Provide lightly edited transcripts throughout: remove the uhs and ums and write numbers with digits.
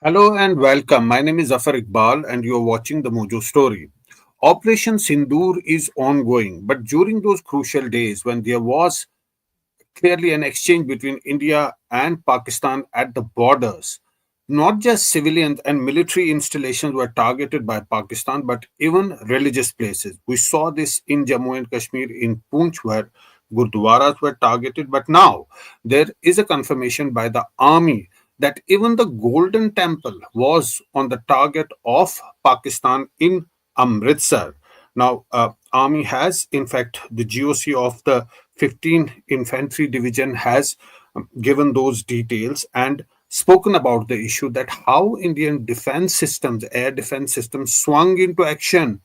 Hello and welcome. My name is Zafar Iqbal, and you're watching the Mojo Story. Operation Sindoor is ongoing, but during those crucial days when there was clearly an exchange between India and Pakistan at the borders, not just civilian and military installations were targeted by Pakistan, but even religious places. We saw this in Jammu and Kashmir, in Poonch, where Gurdwaras were targeted. But now there is a confirmation by the army that even the Golden Temple was on the target of Pakistan in Amritsar. Now, Army has, in fact, the GOC of the 15 Infantry Division has given those details and spoken about the issue that how Indian defense systems, air defense systems, swung into action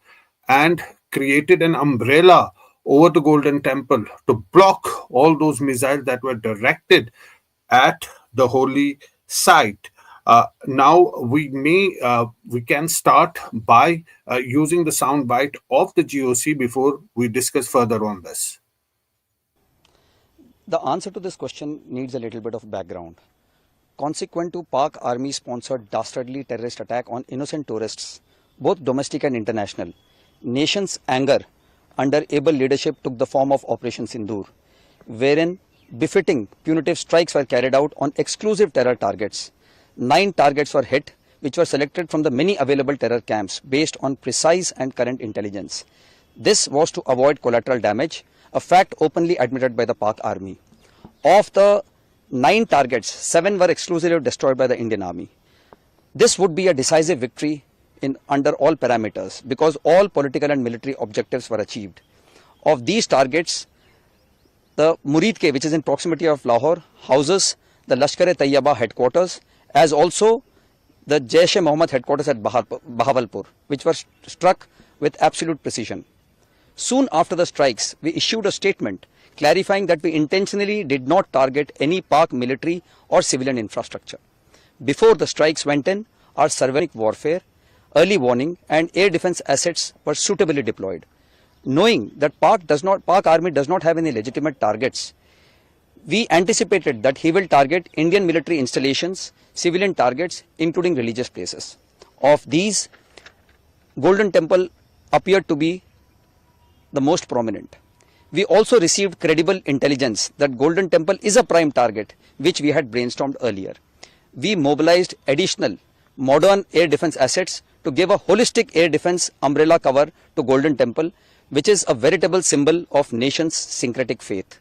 and created an umbrella over the Golden Temple to block all those missiles that were directed at the holy site. Now we can start by using the sound bite of the GOC before we discuss further on this. The answer to this question needs a little bit of background. Consequent to Pak army sponsored dastardly terrorist attack on innocent tourists, both domestic and international, nation's anger under able leadership took the form of Operation Sindoor, wherein befitting punitive strikes were carried out on exclusive terror targets. 9 targets were hit, which were selected from the many available terror camps based on precise and current intelligence. This was to avoid collateral damage, a fact openly admitted by the Pak army. Of the 9 targets, 7 were exclusively destroyed by the Indian army. This would be a decisive victory under all parameters because all political and military objectives were achieved. Of these targets, the Muridke, which is in proximity of Lahore, houses the Lashkar-e-Tayyaba headquarters, as also the Jaish-e-Mohammed headquarters at Bahawalpur, which were struck with absolute precision. Soon after the strikes, we issued a statement clarifying that we intentionally did not target any Pak military or civilian infrastructure. Before the strikes went in, our surveillance warfare, early warning and air defense assets were suitably deployed. Knowing that Pak army does not have any legitimate targets, we anticipated that he will target Indian military installations, civilian targets, including religious places. Of these, Golden Temple appeared to be the most prominent. We also received credible intelligence that Golden Temple is a prime target, which we had brainstormed earlier. We mobilized additional modern air defense assets to give a holistic air defense umbrella cover to Golden Temple, which is a veritable symbol of nation's syncretic faith.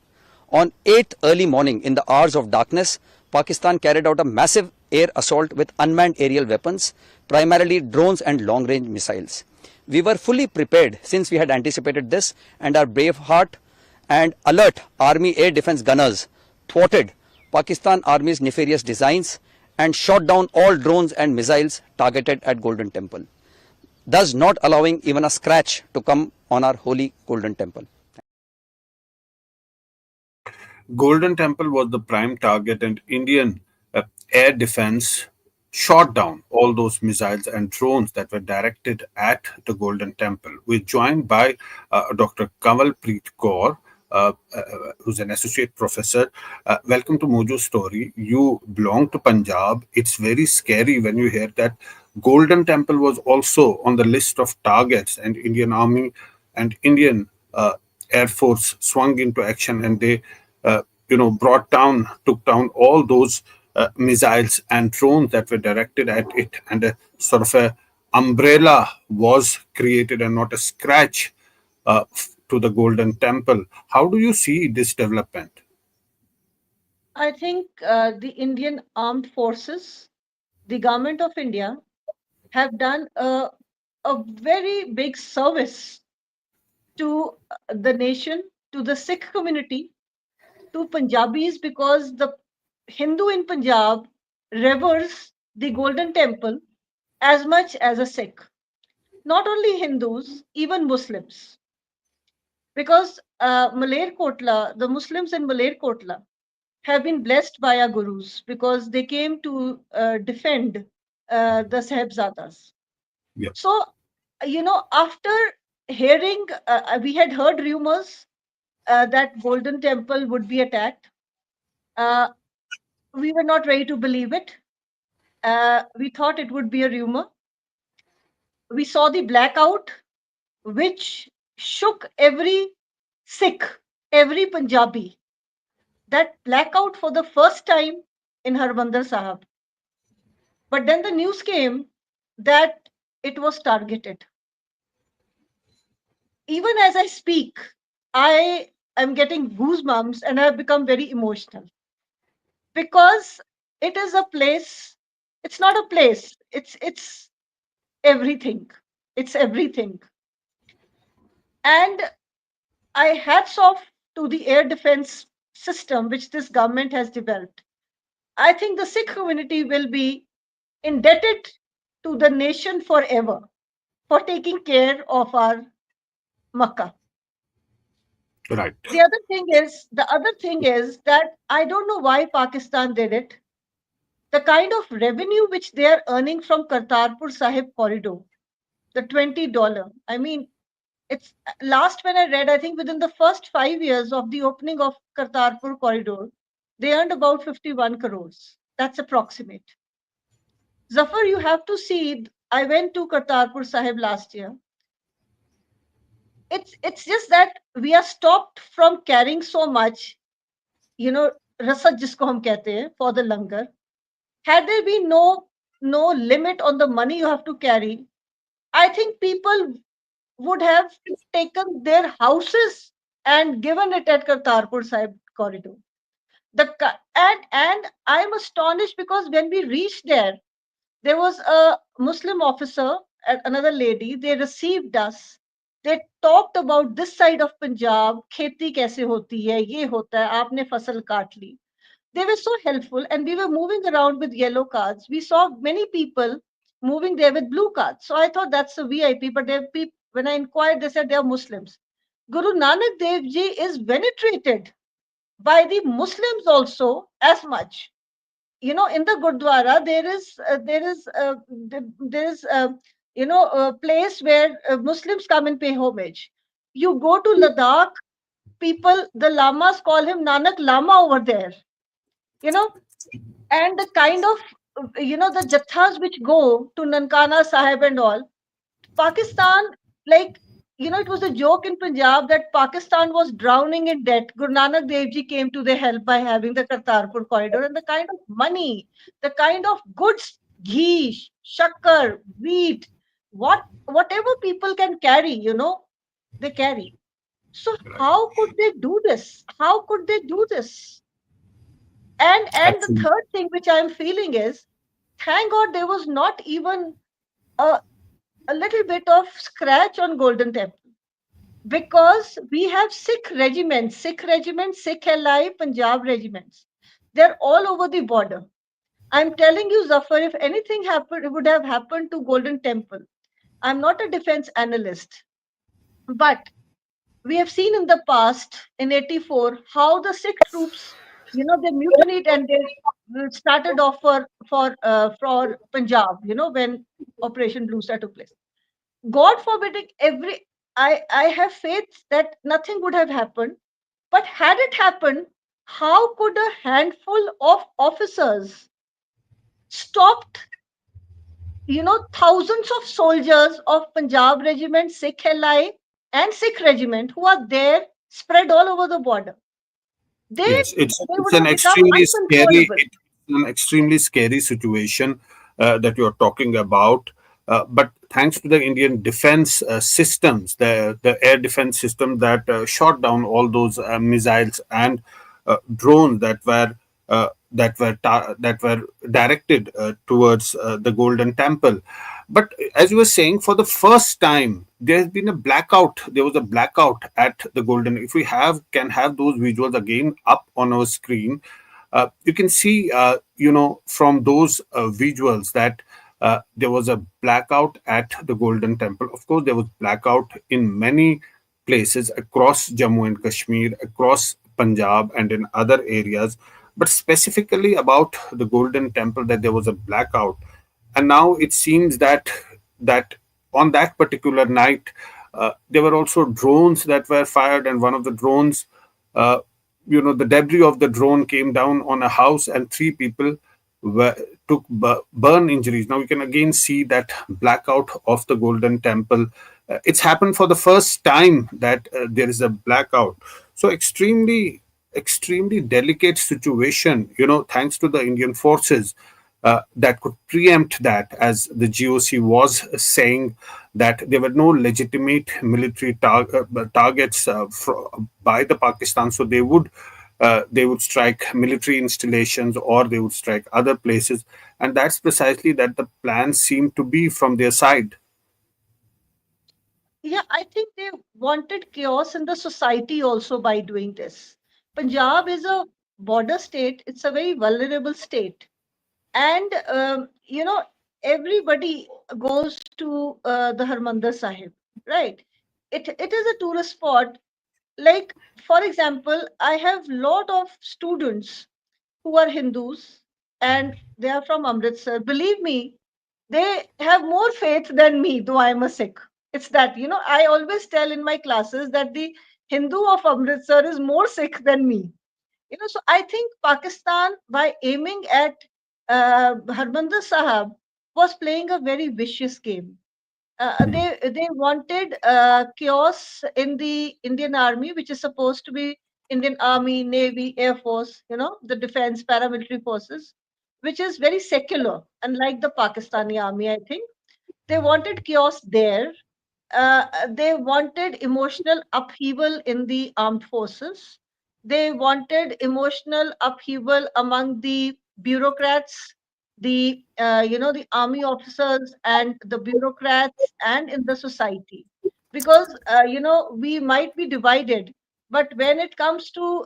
On 8th early morning in the hours of darkness, Pakistan carried out a massive air assault with unmanned aerial weapons, primarily drones and long-range missiles. We were fully prepared since we had anticipated this, and our brave heart and alert army air defense gunners thwarted Pakistan army's nefarious designs and shot down all drones and missiles targeted at Golden Temple, thus not allowing even a scratch to come on our holy Golden Temple. Golden Temple was the prime target, and Indian air defense shot down all those missiles and drones that were directed at the Golden Temple. We're joined by Dr. Kamalpreet Kaur, who's an associate professor. Welcome to Mojo Story. You belong to Punjab. It's very scary when you hear that Golden Temple was also on the list of targets, and Indian Army and Indian Air Force swung into action, and they took down all those missiles and drones that were directed at it, and a sort of a umbrella was created and not a scratch to the Golden Temple. How do you see this development? I think the Indian armed forces, the government of India, have done a very big service to the nation, to the Sikh community, to Punjabis, because the Hindu in Punjab reveres the Golden Temple as much as a Sikh. Not only Hindus, even Muslims. Because Malerkotla, the Muslims in Malerkotla, have been blessed by our gurus because they came to defend the Sahibzadas. Yeah. So, after hearing, we had heard rumors that Golden Temple would be attacked. Uh, we were not ready to believe it. We thought it would be a rumor. We saw the blackout, which shook every Sikh, every Punjabi. That blackout for the first time in Harbandar Sahib. But then the news came that it was targeted. Even as I speak, I am getting goosebumps and I have become very emotional because it is a place. It's not a place. It's everything. It's everything. And I hats off to the air defense system which this government has developed. I think the Sikh community will be indebted to the nation forever for taking care of our Makkah. Right. The other thing is that I don't know why Pakistan did it. The kind of revenue which they are earning from Kartarpur Sahib corridor, the $20. I mean, it's last when I read, I think within the first 5 years of the opening of Kartarpur corridor, they earned about 51 crores. That's approximate. Zafar, you have to see. I went to Kartarpur Sahib last year. It's just that we are stopped from carrying so much, you know, rasad jisko hum kehte hain, for the langar. Had there been no limit on the money you have to carry, I think people would have taken their houses and given it at Kartarpur Sahib corridor. And I'm astonished because when we reached there was a Muslim officer and another lady. They received us. They talked about this side of Punjab, खेती कैसे होती है, ये होता है, आपने फसल काट ली. They were so helpful, and we were moving around with yellow cards. We saw many people moving there with blue cards. So I thought that's a VIP, but when I inquired, they said they are Muslims. Guru Nanak Dev Ji is venerated by the Muslims also as much. In the Gurdwara, there is a place where Muslims come and pay homage. You go to Ladakh, people, the lamas call him Nanak Lama over there. You know, and the kind of the jathas which go to Nankana Sahib and all, Pakistan, like, it was a joke in Punjab that Pakistan was drowning in debt. Guru Nanak Dev Ji came to their help by having the Kartarpur corridor, and the kind of money, the kind of goods, ghee, shakkar, wheat, whatever people can carry, they carry. So Right. how could they do this? How could they do this? And the Absolutely. third thing which I'm feeling is, thank God there was not even a, a little bit of scratch on Golden Temple, because we have Sikh regiments, Sikh LI, Punjab regiments. They're all over the border. I'm telling you, Zafar, if anything happened, it would have happened to Golden Temple. I'm not a defense analyst, but we have seen in the past in 84 how the Sikh troops, they mutinied and they started off for Punjab, when Operation Blue Star took place. God forbidding I have faith that nothing would have happened. But had it happened, how could a handful of officers stopped, thousands of soldiers of Punjab regiment, Sikh LI, and Sikh regiment who are there spread all over the border? They Yes, they it's would an have become extremely scary uncontrollable. it's an extremely scary situation that you're talking about. But thanks to the Indian defense systems, the air defense system that shot down all those missiles and drones that were directed towards the Golden Temple. But as you were saying, for the first time, there has been a blackout. There was a blackout at the Golden. If we can have those visuals again up on our screen, you can see, from those visuals that there was a blackout at the Golden Temple. Of course, there was blackout in many places across Jammu and Kashmir, across Punjab, and in other areas. But specifically about the Golden Temple, that there was a blackout, and now it seems that on that particular night, there were also drones that were fired, and one of the drones, the debris of the drone came down on a house, and three people were, took burn injuries. Now we can again see that blackout of the Golden Temple. It's happened for the first time that there is a blackout. So extremely delicate situation. Thanks to the Indian forces that could preempt that, as the GOC was saying that there were no legitimate military targets by the Pakistan, so they would strike military installations or they would strike other places, and that's precisely that the plan seemed to be from their side. Yeah, I think they wanted chaos in the society also by doing this. Punjab is a border state, it's a very vulnerable state. And, everybody goes to the Harmandir Sahib, right? It is a tourist spot. Like, for example, I have lot of students who are Hindus and they are from Amritsar. Believe me, they have more faith than me, though I am a Sikh. It's that, I always tell in my classes that the Hindu of Amritsar is more Sikh than me. So I think Pakistan, by aiming at Harmandir Sahib, was playing a very vicious game. They wanted chaos in the Indian army, which is supposed to be Indian Army, Navy, Air Force, the defense, paramilitary forces, which is very secular, unlike the Pakistani army, I think. They wanted chaos there. They wanted emotional upheaval in the armed forces. They wanted emotional upheaval among the bureaucrats, the army officers and the bureaucrats, and in the society, because we might be divided, but when it comes to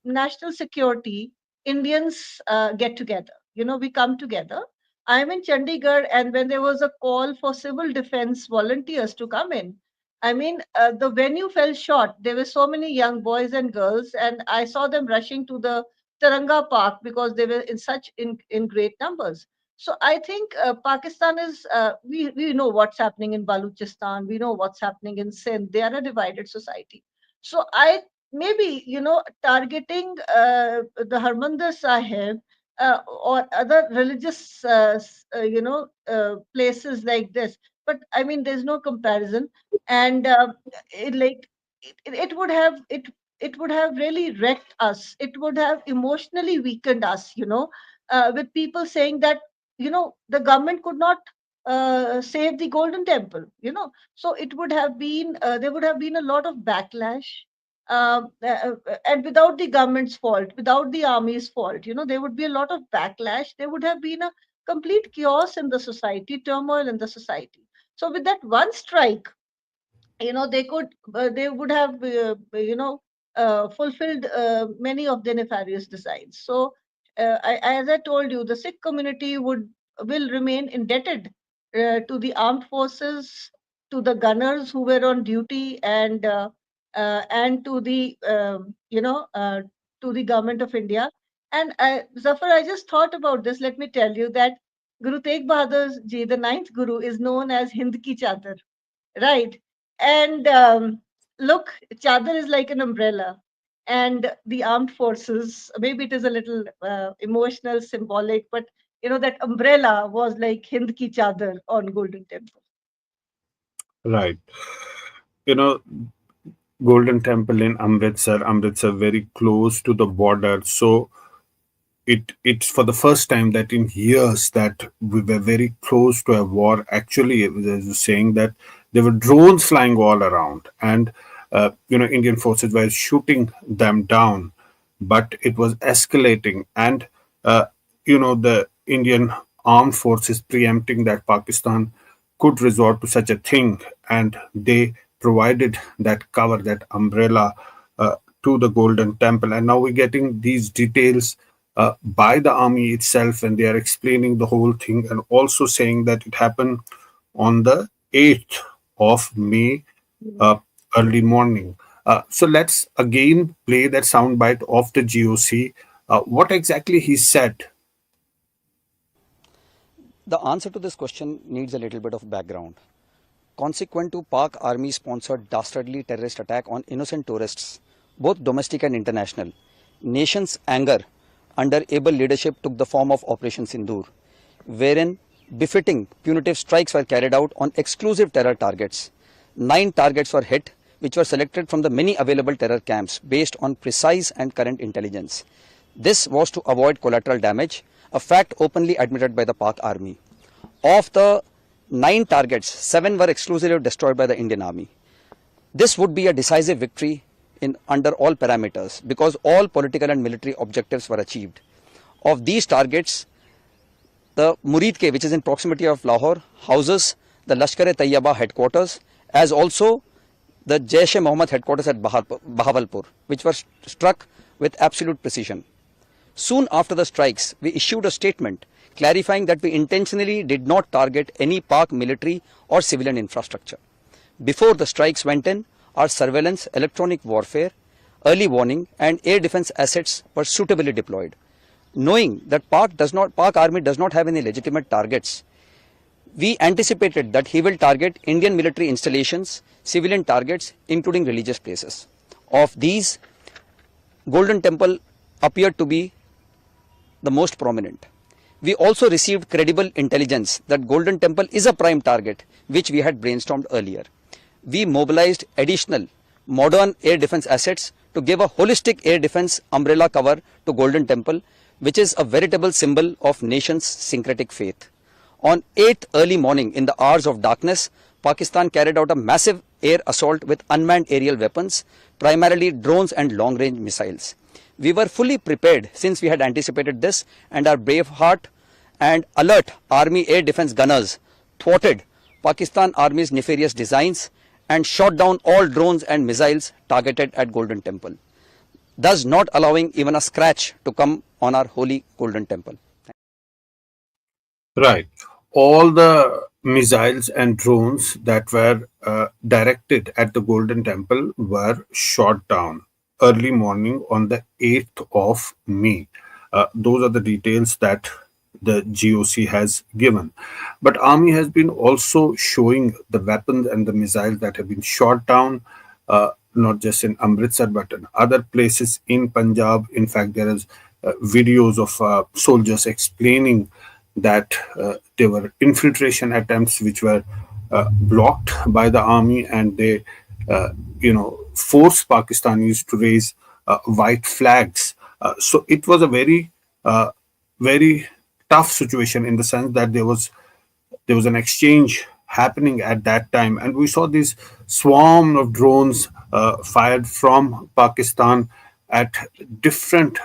national security, Indians get together. We come together. I'm in Chandigarh, and when there was a call for civil defense volunteers to come in, I mean, the venue fell short. There were so many young boys and girls, and I saw them rushing to the Tiranga Park because they were in great numbers. So I think Pakistan is, we know what's happening in Baluchistan, we know what's happening in Sindh. They are a divided society. So I maybe, targeting the Harmandir Sahib or other religious, places like this. But I mean, there's no comparison, and it like it would have it would have really wrecked us. It would have emotionally weakened us. With people saying that the government could not save the Golden Temple. So it would have been there would have been a lot of backlash, and without the government's fault, without the army's fault, there would be a lot of backlash. There would have been a complete chaos in the society, turmoil in the society. So with that one strike, they would have fulfilled many of their nefarious designs. So as I told you, the Sikh community will remain indebted to the armed forces, to the gunners who were on duty, and to the to the government of India. And Zafar, I just thought about this. Let me tell you that Guru Tegh Bahadur Ji, the ninth Guru, is known as Hind Ki Chadar, right? And look, chadar is like an umbrella, and the armed forces, maybe it is a little emotional, symbolic, but that umbrella was like Hind ki chadar on Golden Temple. Right. you know Golden Temple in Amritsar, very close to the border. So it's for the first time that in years that we were very close to a war. Actually, there's saying that there were drones flying all around, and Indian forces were shooting them down, but it was escalating, and the Indian armed forces preempting that Pakistan could resort to such a thing, and they provided that cover, that umbrella, to the Golden Temple. And now we're getting these details by the army itself, and they are explaining the whole thing, and also saying that it happened on the 8th of May, Mm. uh, early morning. So let's again play that soundbite of the GOC. What exactly he said. The answer to this question needs a little bit of background. Consequent to Pak army sponsored dastardly terrorist attack on innocent tourists, both domestic and international, nation's anger under able leadership took the form of Operation Sindoor, wherein befitting punitive strikes were carried out on exclusive terror targets. 9 targets were hit, which were selected from the many available terror camps based on precise and current intelligence. This was to avoid collateral damage, a fact openly admitted by the Pak Army. Of the 9 targets, 7 were exclusively destroyed by the Indian Army. This would be a decisive victory under all parameters because all political and military objectives were achieved. Of these targets, the Murid Ke, which is in proximity of Lahore, houses the Lashkar-e-Tayyaba headquarters, as also the Jaish-e-Mohammed headquarters at Bahawalpur, which were struck with absolute precision. Soon after the strikes, we issued a statement clarifying that we intentionally did not target any Pak military or civilian infrastructure. Before the strikes went in, our surveillance, electronic warfare, early warning and air defense assets were suitably deployed. Knowing that Pak Army does not have any legitimate targets, we anticipated that he will target Indian military installations, civilian targets, including religious places. Of these, Golden Temple appeared to be the most prominent. We also received credible intelligence that Golden Temple is a prime target, which we had brainstormed earlier. We mobilized additional modern air defense assets to give a holistic air defense umbrella cover to Golden Temple, which is a veritable symbol of nation's syncretic faith. On 8th early morning in the hours of darkness, Pakistan carried out a massive air assault with unmanned aerial weapons, primarily drones and long-range missiles. We were fully prepared since we had anticipated this, and our brave heart and alert Army air defense gunners thwarted Pakistan Army's nefarious designs and shot down all drones and missiles targeted at Golden Temple, thus not allowing even a scratch to come on our holy Golden Temple. Right. All the missiles and drones that were directed at the Golden Temple were shot down early morning on the 8th of May. Those are the details that the GOC has given. But Army has been also showing the weapons and the missiles that have been shot down, not just in Amritsar, but in other places in Punjab. In fact, there is videos of soldiers explaining that there were infiltration attempts which were blocked by the army, and they, forced Pakistanis to raise white flags. So it was a very tough situation in the sense that there was an exchange happening at that time, and we saw this swarm of drones fired from Pakistan at different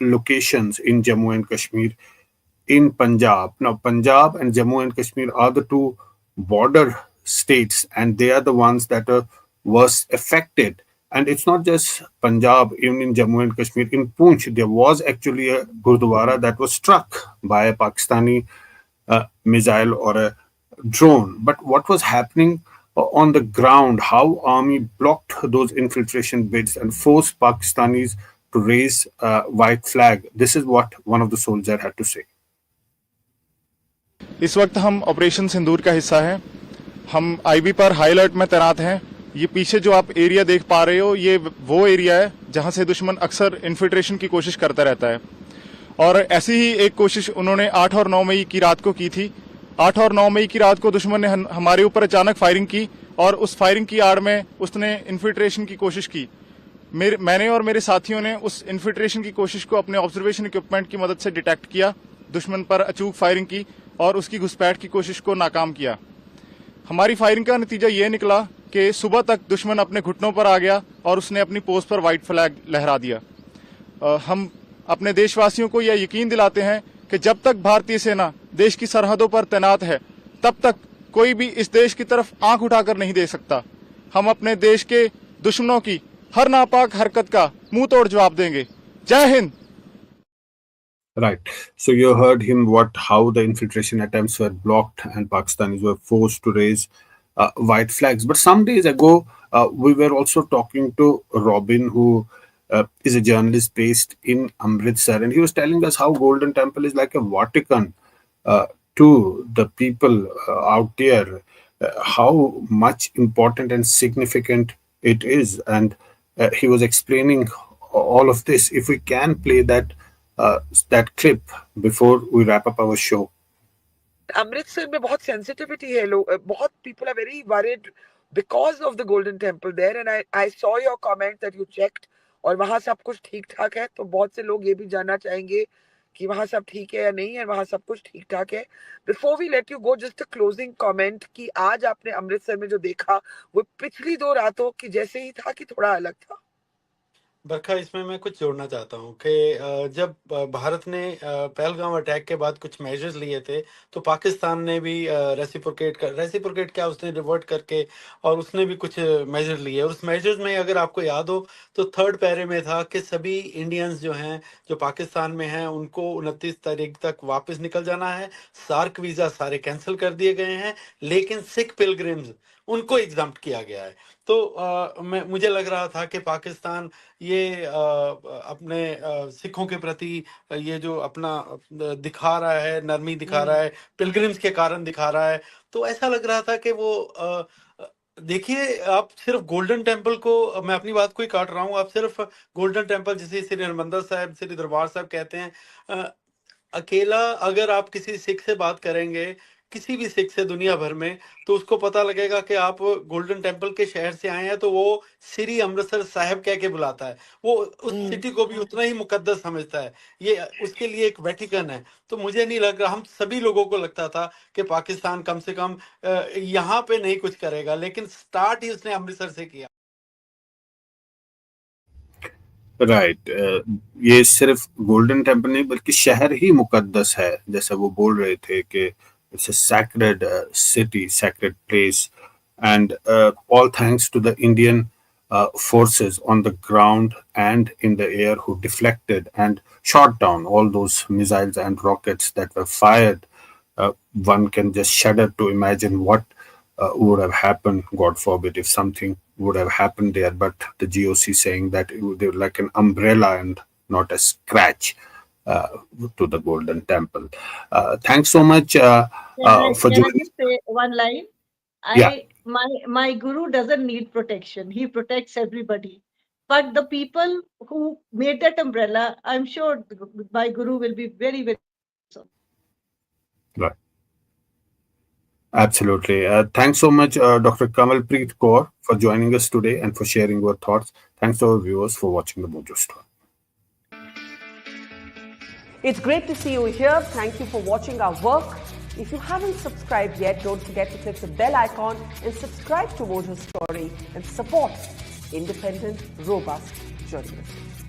locations in Jammu and Kashmir, in Punjab. Now, Punjab and Jammu and Kashmir are the two border states, and they are the ones that are worst affected. And it's not just Punjab, even in Jammu and Kashmir, in Poonch, there was actually a Gurdwara that was struck by a Pakistani missile or a drone. But what was happening on the ground, how army blocked those infiltration bids and forced Pakistanis to raise a white flag, this is what one of the soldiers had to say. इस वक्त हम operation सिंदूर का हिस्सा हैं। हम IB पर high alert में तैनात हैं। ये पीछे जो आप एरिया देख पा रहे हो, ये वो एरिया है जहां से दुश्मन अक्सर इन्फिल्ट्रेशन की कोशिश करता रहता है, और ऐसी ही एक कोशिश उन्होंने 8 और 9 मई की रात को की थी। 8 और 9 मई की रात को दुश्मन ने हमारे ऊपर अचानक फायरिंग की, और उस फायरिंग की आड़ में उसने इन्फिल्ट्रेशन की कोशिश की। मैंने और मेरे साथियों ने उस इन्फिल्ट्रेशन की कोशिश को अपने ऑब्जर्वेशन इक्विपमेंट की मदद से डिटेक्ट किया, दुश्मन पर अचूक फायरिंग की और उसकी घुसपैठ की कोशिश को नाकाम किया। हमारी फायरिंग का नतीजा ये निकला कि सुबह तक दुश्मन अपने घुटनों पर आ गया और उसने अपनी पोस्ट पर व्हाइट फ्लैग लहरा दिया। हम अपने देशवासियों को यह यकीन दिलाते हैं कि जब तक भारतीय सेना देश की सरहदों पर तैनात है, तब तक कोई भी इस देश की तरफ आंख उठाकर नहीं देख सकता। हम अपने देश के दुश्मनों की हर नापाक हरकत का मुंह तोड़ जवाब देंगे। जय Hind. Right. So you heard him how the infiltration attempts were blocked and Pakistanis were forced to raise white flags. But some days ago, we were also talking to Robin, who is a journalist based in Amritsar, and he was telling us how Golden Temple is like a Vatican to the people out there, how much important and significant it is. And he was explaining all of this. If we can play that that clip before we wrap up our show. Amritsar में बहुत sensitivity है लोग बहुत people are very worried because of the golden temple there and I saw your comment that you checked और वहाँ सब कुछ ठीक ठाक है तो बहुत से लोग ये भी जानना चाहेंगे कि वहाँ सब ठीक है या नहीं है वहाँ सब कुछ ठीक ठाक है before we let you go just a closing comment कि आज आपने अमृतसर में जो देखा वो पिछली 2 रातों की जैसे ही था कि थोड़ा अलग था बरखा इसमें मैं कुछ जोड़ना चाहता हूँ कि जब भारत ने पहलगाम अटैक के बाद कुछ मेजर्स लिए थे तो पाकिस्तान ने भी रेसिप्रोकेट क्या उसने रिवर्ट करके और उसने भी कुछ मेजर लिए और उस मेजर्स में अगर आपको याद हो तो थर्ड पैरे में था कि सभी इंडियंस जो हैं जो पाकिस्तान में हैं उनको 29 तारीख तक वापस निकल जाना है सार्क वीज़ा सारे कैंसिल कर दिए गए हैं लेकिन सिख पिलग्रिम्स उनको एग्जाम्प्ट किया गया है तो मुझे लग रहा था कि पाकिस्तान ये अपने सिखों के प्रति ये जो अपना दिखा रहा है नरमी दिखा रहा है पिलग्रिम्स के कारण दिखा रहा है तो ऐसा लग रहा था कि वो देखिए आप सिर्फ गोल्डन टेम्पल को मैं अपनी बात को ही काट रहा हूँ आप सिर्फ गोल्डन टेम्पल जिसे श्री हरमंदिर साहब श्री दरबार साहब कहते हैं अकेला अगर आप किसी सिख से बात करेंगे किसी भी सिख से दुनिया भर में तो उसको पता लगेगा कि आप गोल्डन टेम्पल के शहर से आए हैं तो वो श्री अमृतसर साहिब कह के बुलाता है वो उस सिटी को भी उतना ही मुकद्दस समझता है ये उसके लिए एक वेटिकन है तो मुझे नहीं लग रहा हम सभी लोगों को लगता था कि पाकिस्तान कम से कम यहाँ पे नहीं कुछ करेगा लेकिन स्टार्ट ही उसने अमृतसर से किया राइट ये सिर्फ गोल्डन टेम्पल नहीं बल्कि शहर ही मुकद्दस है जैसे वो बोल रहे थे कि it's a sacred city, sacred place, and all thanks to the Indian forces on the ground and in the air who deflected and shot down all those missiles and rockets that were fired. One can just shudder to imagine what would have happened, God forbid, if something would have happened there. But the GOC saying that they were like an umbrella and not a scratch. To the Golden Temple. Thanks so much for Can I joining. just say one line? Yeah. My guru doesn't need protection. He protects everybody. But the people who made that umbrella, I'm sure my guru will be very, very so. Right. Absolutely. Thanks so much, Dr. Kamalpreet Kaur, for joining us today and for sharing your thoughts. Thanks to our viewers for watching the Mojo Story. It's great to see you here. Thank you for watching our work. If you haven't subscribed yet, don't forget to click the bell icon and subscribe to Mojo Story and support independent, robust journalism.